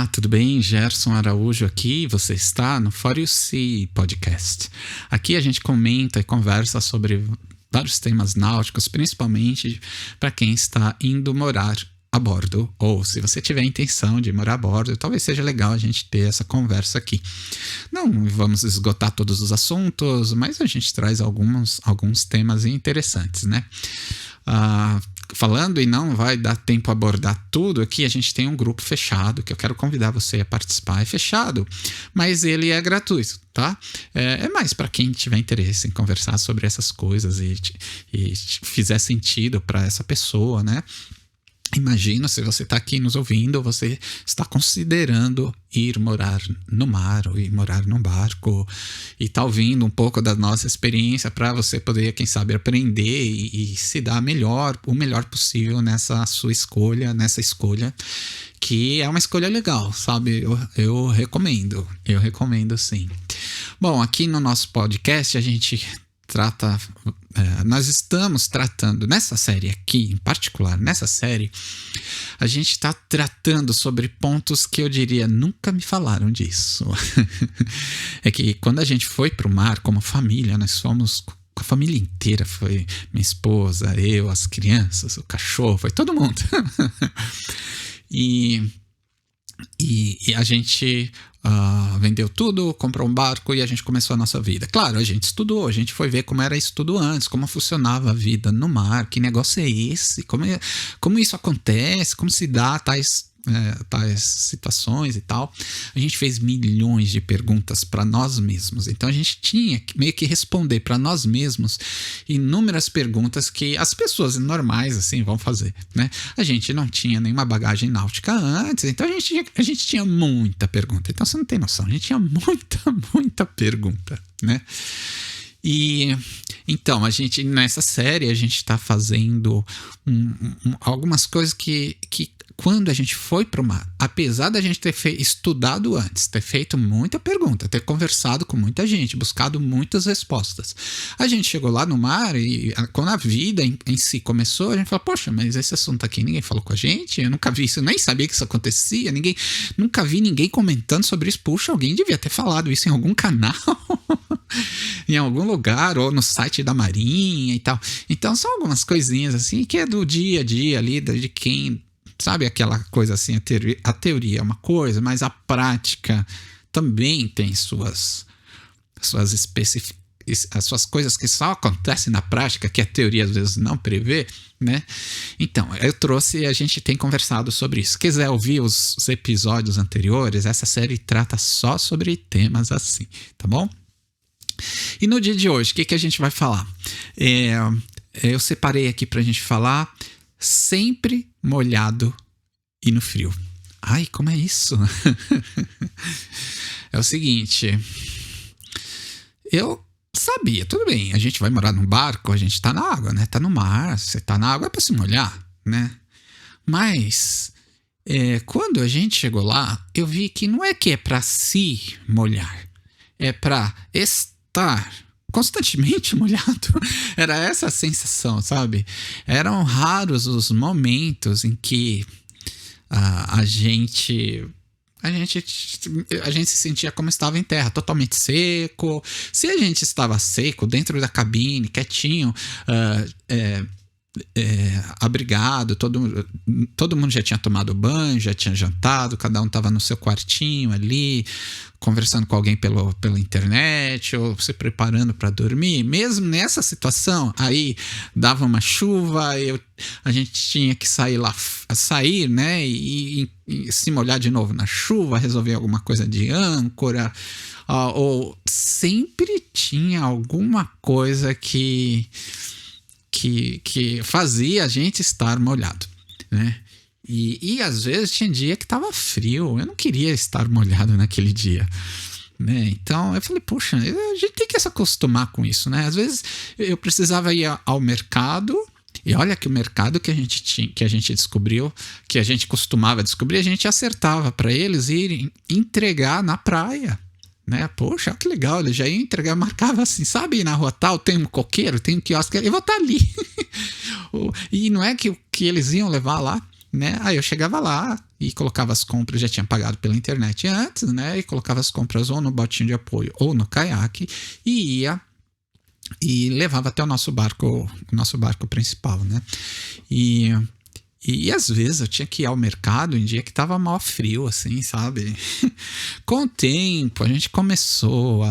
Olá, tudo bem? Gerson Araújo aqui. Você está no For You See Podcast. Aqui a gente comenta e conversa sobre vários temas náuticos, principalmente para quem está indo morar a bordo, ou se você tiver a intenção de morar a bordo, talvez seja legal a gente ter essa conversa aqui. Não vamos esgotar todos os assuntos, mas a gente traz alguns temas interessantes, né? Falando e não vai dar tempo a abordar tudo aqui, a gente tem um grupo fechado que eu quero convidar você a participar. É fechado, mas ele é gratuito, tá? É mais para quem tiver interesse em conversar sobre essas coisas e fizer sentido para essa pessoa, né? Imagina, se você está aqui nos ouvindo, você está considerando ir morar no mar ou ir morar num barco e está ouvindo um pouco da nossa experiência para você poder, quem sabe, aprender e se dar o melhor possível nessa sua escolha, que é uma escolha legal, sabe? Eu recomendo sim. Bom, aqui no nosso podcast a gente nós estamos tratando nessa série aqui, em particular nessa série, a gente está tratando sobre pontos que eu diria nunca me falaram disso. É que quando a gente foi para o mar como família, nós fomos com a família inteira, foi minha esposa, eu, as crianças, o cachorro, foi todo mundo. E a gente vendeu tudo, comprou um barco e a gente começou a nossa vida. Claro, a gente estudou, a gente foi ver como era isso tudo antes, como funcionava a vida no mar, que negócio é esse, como isso acontece, como se dá tais situações e tal. A gente fez milhões de perguntas para nós mesmos, então a gente tinha que meio que responder para nós mesmos inúmeras perguntas que as pessoas normais assim vão fazer, né? A gente não tinha nenhuma bagagem náutica antes, então a gente tinha muita pergunta. Então você não tem noção, a gente tinha muita pergunta, né? E então, nessa série a gente está fazendo algumas coisas que quando a gente foi para o mar, apesar da gente ter estudado antes, ter feito muita pergunta, ter conversado com muita gente, buscado muitas respostas, a gente chegou lá no mar e quando a vida em si começou, a gente falou, poxa, mas esse assunto aqui ninguém falou com a gente, eu nunca vi isso, nem sabia que isso acontecia, nunca vi ninguém comentando sobre isso. Puxa, alguém devia ter falado isso em algum canal, em algum lugar, ou no site da Marinha e tal. Então são algumas coisinhas assim que é do dia a dia ali, de quem... Sabe aquela coisa assim, a teoria é uma coisa, mas a prática também tem suas coisas que só acontecem na prática, que a teoria às vezes não prevê, né? Então, eu trouxe e a gente tem conversado sobre isso. Se quiser ouvir os episódios anteriores, essa série trata só sobre temas assim, tá bom? E no dia de hoje, o que a gente vai falar? Eu separei aqui pra gente falar sempre molhado e no frio. Ai, como é isso? É o seguinte, eu sabia, tudo bem, a gente vai morar num barco, a gente tá na água, né? Tá no mar, você tá na água é pra se molhar, né? Mas quando a gente chegou lá, eu vi que não é que é pra se molhar, é pra estar constantemente molhado. Era essa a sensação, sabe? Eram raros os momentos em que a gente se sentia como estava em terra, totalmente seco. Se a gente estava seco, dentro da cabine, quietinho, abrigado, todo mundo já tinha tomado banho, já tinha jantado, cada um estava no seu quartinho ali, conversando com alguém pela internet ou se preparando para dormir. Mesmo nessa situação, aí dava uma chuva, a gente tinha que sair, né, e se molhar de novo na chuva, resolver alguma coisa de âncora, ou sempre tinha alguma coisa que fazia a gente estar molhado, né? E às vezes tinha dia que estava frio, eu não queria estar molhado naquele dia, né? Então eu falei, poxa, a gente tem que se acostumar com isso, né? Às vezes eu precisava ir ao mercado, e olha que o mercado que a gente descobriu, que a gente costumava descobrir, a gente acertava para eles irem entregar na praia, né? Poxa, que legal, ele já ia entregar, marcava assim, sabe, na rua tal tem um coqueiro, tem um quiosque, eu vou estar ali. E não é que eles iam levar lá, né? Aí eu chegava lá e colocava as compras, já tinha pagado pela internet antes, né? E colocava as compras ou no botinho de apoio ou no caiaque e ia e levava até o nosso barco principal, né? E às vezes eu tinha que ir ao mercado em dia que tava mal frio, assim, sabe? Com o tempo, a gente começou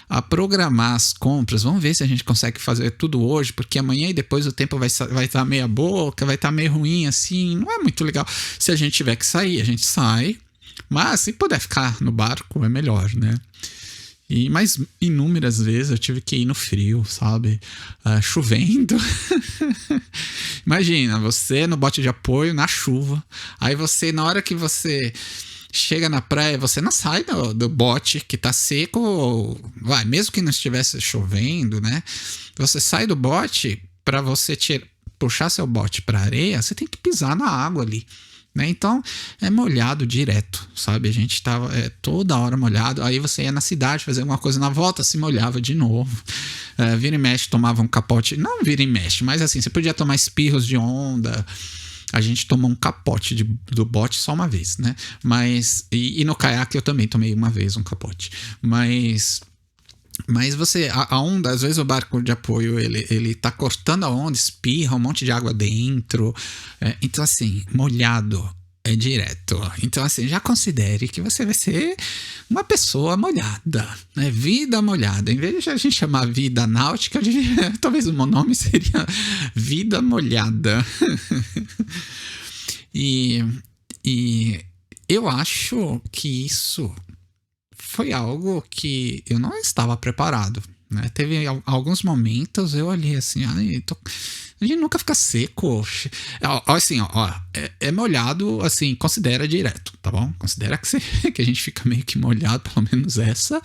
a programar as compras. Vamos ver se a gente consegue fazer tudo hoje, porque amanhã e depois o tempo vai estar meia boca, vai estar meio ruim, assim. Não é muito legal. Se a gente tiver que sair, a gente sai. Mas se puder ficar no barco, é melhor, né? Mas inúmeras vezes eu tive que ir no frio, sabe? Chovendo. Imagina, você no bote de apoio, na chuva. Aí você, na hora que você chega na praia, você não sai do bote que tá seco. Mesmo que não estivesse chovendo, né? Você sai do bote, para você puxar seu bote pra areia, você tem que pisar na água ali. Né? Então é molhado direto, sabe? A gente tava toda hora molhado. Aí você ia na cidade fazer alguma coisa, na volta se molhava de novo. Vira e mexe, tomava um capote. Não vira e mexe, mas assim, você podia tomar espirros de onda. A gente tomou um capote do bote só uma vez, né? Mas e no caiaque eu também tomei uma vez um capote. Mas você, a onda, às vezes o barco de apoio ele tá cortando a onda, espirra um monte de água dentro. Então, assim, molhado é direto. Então, assim, já considere que você vai ser uma pessoa molhada, né? Vida molhada. Em vez de a gente chamar vida náutica, talvez o meu nome seria vida molhada. E eu acho que isso foi algo que eu não estava preparado, né? Teve alguns momentos eu olhei assim, a gente nunca fica seco. Assim, é molhado, assim, considera direto, tá bom? Considera que a gente fica meio que molhado, pelo menos essa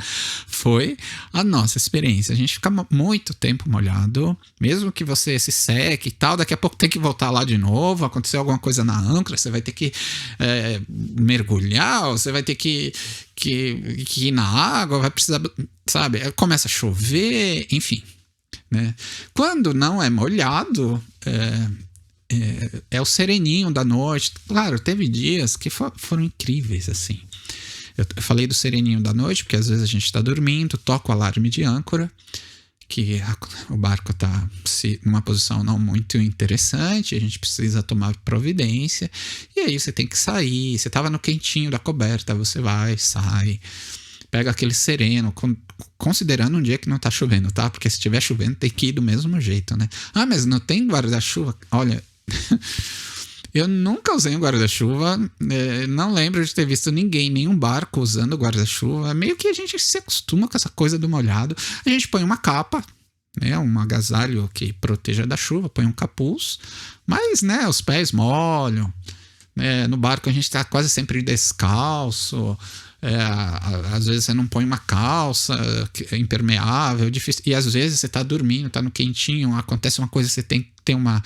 foi a nossa experiência. A gente fica muito tempo molhado, mesmo que você se seque e tal, daqui a pouco tem que voltar lá de novo, aconteceu alguma coisa na âncora, você vai ter que mergulhar, você vai ter que ir na água, vai precisar, sabe? Começa a chover, enfim. Né? Quando não é molhado, é o sereninho da noite. Claro, teve dias que foram incríveis, assim. Eu falei do sereninho da noite, porque às vezes a gente está dormindo, toca o alarme de âncora, que o barco está numa posição não muito interessante, a gente precisa tomar providência, e aí você tem que sair. Você estava no quentinho da coberta, você vai, sai, pega aquele sereno, considerando um dia que não tá chovendo, tá? Porque se estiver chovendo tem que ir do mesmo jeito, né? Mas não tem guarda-chuva? Olha, eu nunca usei um guarda-chuva, não lembro de ter visto nenhum barco usando guarda-chuva. Meio que a gente se acostuma com essa coisa do molhado. A gente põe uma capa, né, um agasalho que proteja da chuva, põe um capuz, mas, né, os pés molham. No barco a gente tá quase sempre descalço. Às vezes você não põe uma calça impermeável, difícil, e às vezes você tá dormindo, tá no quentinho, acontece uma coisa, você tem que ter uma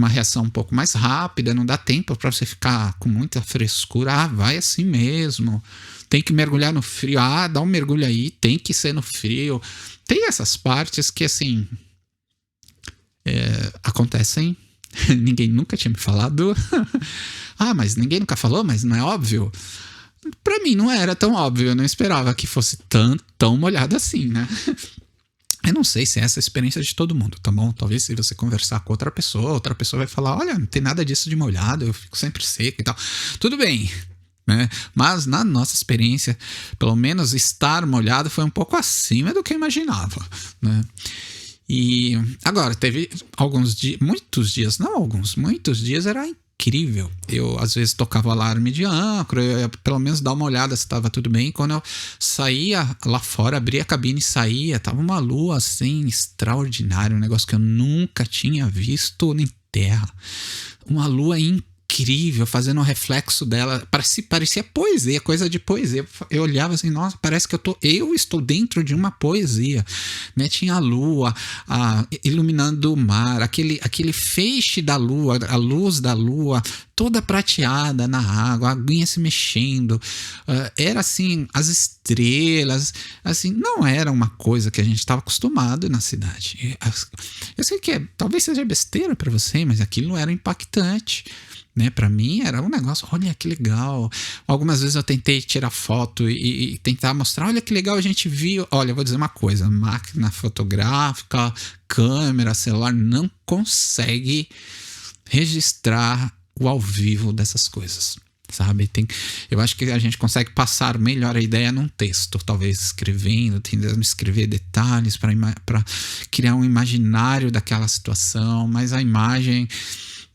reação um pouco mais rápida, não dá tempo para você ficar com muita frescura. Vai assim mesmo, tem que mergulhar no frio, dá um mergulho aí, tem que ser no frio. Tem essas partes que assim acontecem. Ninguém nunca tinha me falado. Mas ninguém nunca falou, mas não é óbvio? Pra mim não era tão óbvio, eu não esperava que fosse tão molhado assim, né? Eu não sei se é essa a experiência de todo mundo, tá bom? Talvez se você conversar com outra pessoa vai falar, olha, não tem nada disso de molhado, eu fico sempre seco e tal. Tudo bem, né? Mas na nossa experiência, pelo menos estar molhado foi um pouco acima do que eu imaginava, né? E agora, teve muitos dias era incrível. Eu, às vezes, tocava o alarme de âncora, eu ia pelo menos dar uma olhada se estava tudo bem. Quando eu saía lá fora, abria a cabine e saía, tava uma lua, assim, extraordinária, um negócio que eu nunca tinha visto em terra. Uma lua incrível, fazendo um reflexo dela, parecia poesia, coisa de poesia. Eu olhava assim, nossa, parece que eu estou dentro de uma poesia, né? Tinha a lua iluminando o mar, aquele feixe da lua, a luz da lua toda prateada na água, a aguinha se mexendo, era assim, as estrelas, assim, não era uma coisa que a gente estava acostumado na cidade. Eu sei que talvez seja besteira para você, mas aquilo era impactante, né? Para mim era um negócio, olha que legal. Algumas vezes eu tentei tirar foto e tentar mostrar, olha que legal, a gente viu. Olha, eu vou dizer uma coisa, máquina fotográfica, câmera, celular, não consegue registrar o ao vivo dessas coisas, sabe? Eu acho que a gente consegue passar melhor a ideia num texto, talvez escrevendo, tentando escrever detalhes para criar um imaginário daquela situação, mas a imagem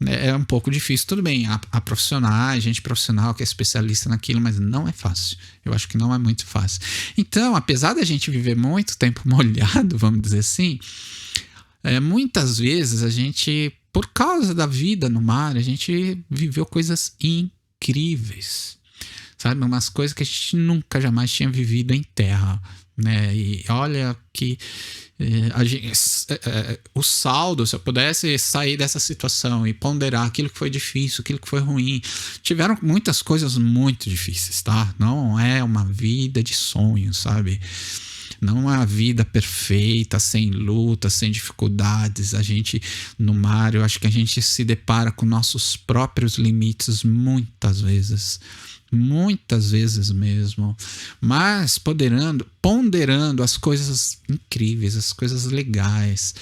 é um pouco difícil. Tudo bem, há profissionais, gente profissional que é especialista naquilo, mas não é fácil. Eu acho que não é muito fácil. Então, apesar da gente viver muito tempo molhado, vamos dizer assim, muitas vezes a gente, por causa da vida no mar, a gente viveu coisas incríveis, sabe? Umas coisas que a gente nunca, jamais tinha vivido em terra, né? E olha que o saldo, se eu pudesse sair dessa situação e ponderar aquilo que foi difícil, aquilo que foi ruim, tiveram muitas coisas muito difíceis, tá? Não é uma vida de sonhos, sabe? Não é uma vida perfeita, sem lutas, sem dificuldades. A gente, no mar, eu acho que a gente se depara com nossos próprios limites muitas vezes mesmo, mas ponderando as coisas incríveis, as coisas legais.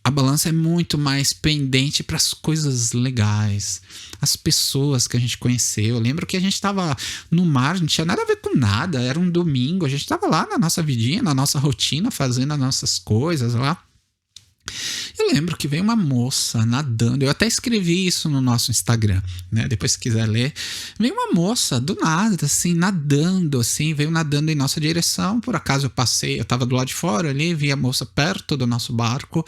A balança é muito mais pendente para as coisas legais, as pessoas que a gente conheceu. Eu lembro que a gente estava no mar, não tinha nada a ver com nada, era um domingo, a gente estava lá na nossa vidinha, na nossa rotina, fazendo as nossas coisas lá. Eu lembro que veio uma moça nadando, eu até escrevi isso no nosso Instagram, né? Depois se quiser ler, veio uma moça do nada, assim, nadando, assim, veio nadando em nossa direção. Por acaso eu passei, eu tava do lado de fora ali, vi a moça perto do nosso barco,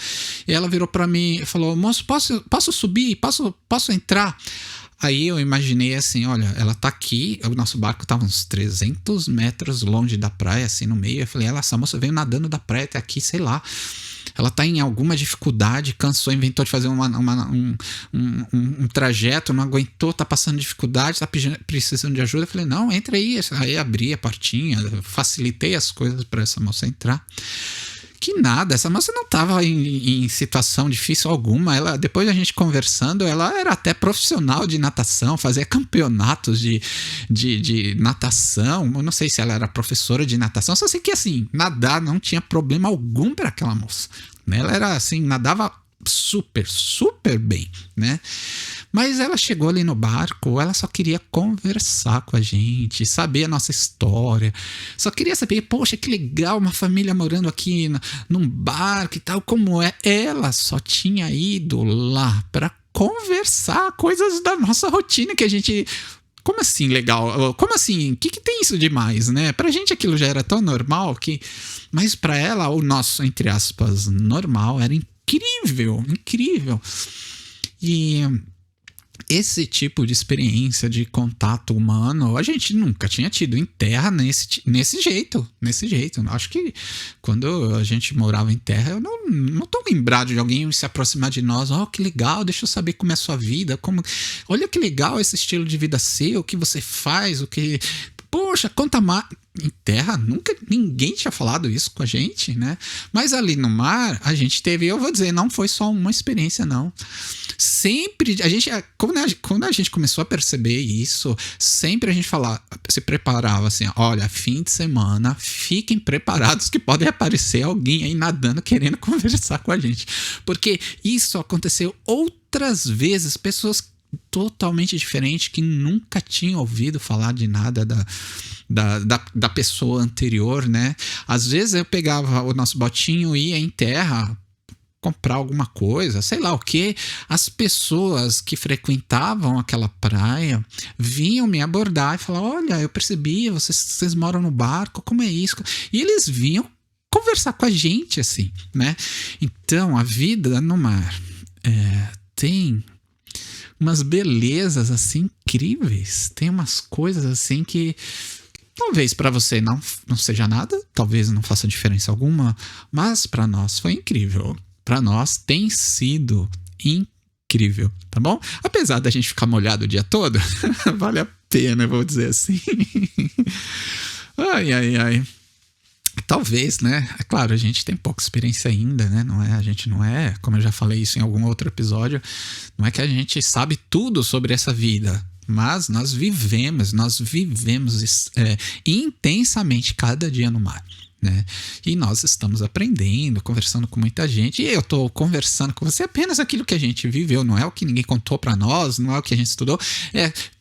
e ela virou para mim e falou: moço, posso subir? Posso entrar? Aí eu imaginei assim, olha, ela tá aqui, o nosso barco tava uns 300 metros longe da praia, assim, no meio. Eu falei, essa moça veio nadando da praia até aqui, sei lá. Ela tá em alguma dificuldade, cansou, inventou de fazer um trajeto, não aguentou, tá passando dificuldade, tá precisando de ajuda. Eu falei, não, entra aí. Aí abri a portinha, facilitei as coisas para essa moça entrar. Que nada, essa moça não estava em situação difícil alguma. Depois da gente conversando, ela era até profissional de natação, fazia campeonatos de natação. Eu não sei se ela era professora de natação, só sei que assim, nadar não tinha problema algum para aquela moça, né? Ela era assim, nadava super bem, né? Mas ela chegou ali no barco, ela só queria conversar com a gente, saber a nossa história, só queria saber, poxa, que legal, uma família morando aqui num barco e tal, como é. Ela só tinha ido lá para conversar coisas da nossa rotina que a gente... Como assim legal? Como assim? O que tem isso demais, né? Pra gente aquilo já era tão normal que... Mas pra ela, o nosso, entre aspas, normal era incrível. E esse tipo de experiência de contato humano a gente nunca tinha tido em terra nesse jeito. Acho que quando a gente morava em terra, eu não tô lembrado de alguém se aproximar de nós. Oh, que legal, deixa eu saber como é a sua vida. Olha que legal esse estilo de vida seu, o que você faz, o que... Poxa, conta mais. Em terra, nunca ninguém tinha falado isso com a gente, né? Mas ali no mar, a gente teve, eu vou dizer, não foi só uma experiência, não. Sempre, quando a gente começou a perceber isso, sempre a gente se preparava assim, olha, fim de semana, fiquem preparados que pode aparecer alguém aí nadando querendo conversar com a gente. Porque isso aconteceu outras vezes, pessoas totalmente diferentes que nunca tinham ouvido falar de nada da pessoa anterior, né? Às vezes eu pegava o nosso botinho e ia em terra comprar alguma coisa, sei lá o que. As pessoas que frequentavam aquela praia vinham me abordar e falar, olha, eu percebi, vocês moram no barco, como é isso? E eles vinham conversar com a gente, assim, né? Então, a vida no mar tem umas belezas assim incríveis, tem umas coisas assim que talvez para você não seja nada, talvez não faça diferença alguma, mas para nós foi incrível. Para nós tem sido incrível, tá bom? Apesar da gente ficar molhado o dia todo, vale a pena, eu vou dizer assim. Ai. Talvez, né? É claro, a gente tem pouca experiência ainda, né? A gente não é, como eu já falei isso em algum outro episódio, não é que a gente sabe tudo sobre essa vida, mas nós vivemos intensamente cada dia no mar. Né? E nós estamos aprendendo, conversando com muita gente, e eu estou conversando com você apenas aquilo que a gente viveu, não é o que ninguém contou para nós, não é o que a gente estudou,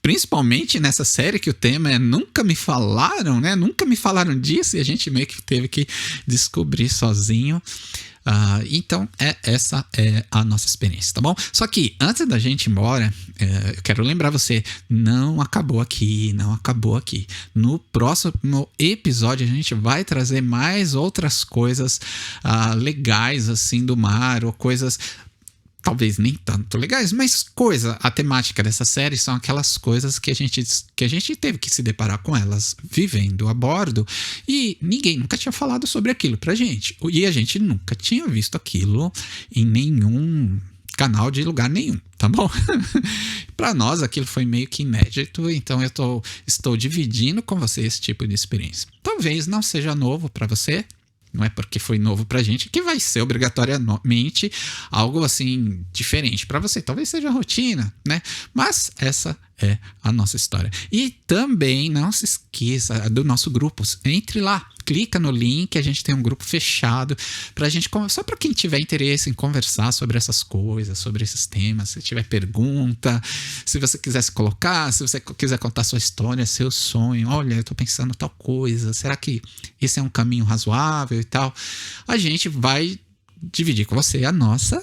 principalmente nessa série que o tema é nunca me falaram, né? Nunca me falaram disso, e a gente meio que teve que descobrir sozinho. Então, essa é a nossa experiência, tá bom? Só que, antes da gente ir embora, eu quero lembrar você, não acabou aqui. No próximo episódio, a gente vai trazer mais outras coisas legais, assim, do mar, ou coisas... talvez nem tanto legais, mas a temática dessa série são aquelas coisas que a gente teve que se deparar com elas vivendo a bordo, e ninguém nunca tinha falado sobre aquilo pra gente, e a gente nunca tinha visto aquilo em nenhum canal de lugar nenhum, tá bom? Para nós aquilo foi meio que inédito, então eu estou dividindo com você esse tipo de experiência. Talvez não seja novo para você, não é porque foi novo pra gente que vai ser obrigatoriamente algo assim diferente para você. Talvez seja rotina, né? Mas essa é a nossa história. E também não se esqueça do nosso grupo. Entre lá, clica no link, a gente tem um grupo fechado pra gente conversar, para quem tiver interesse em conversar sobre essas coisas, sobre esses temas, se tiver pergunta, se você quiser se colocar, se você quiser contar sua história, seu sonho, olha, eu tô pensando tal coisa, será que esse é um caminho razoável e tal, a gente vai dividir com você a nossa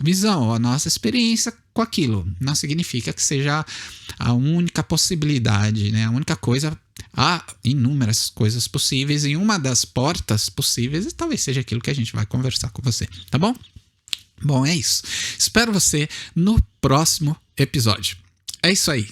visão, a nossa experiência com aquilo. Não significa que seja a única possibilidade, né? A única coisa. Há inúmeras coisas possíveis, e uma das portas possíveis talvez seja aquilo que a gente vai conversar com você, tá bom? Bom, é isso. Espero você no próximo episódio. É isso aí.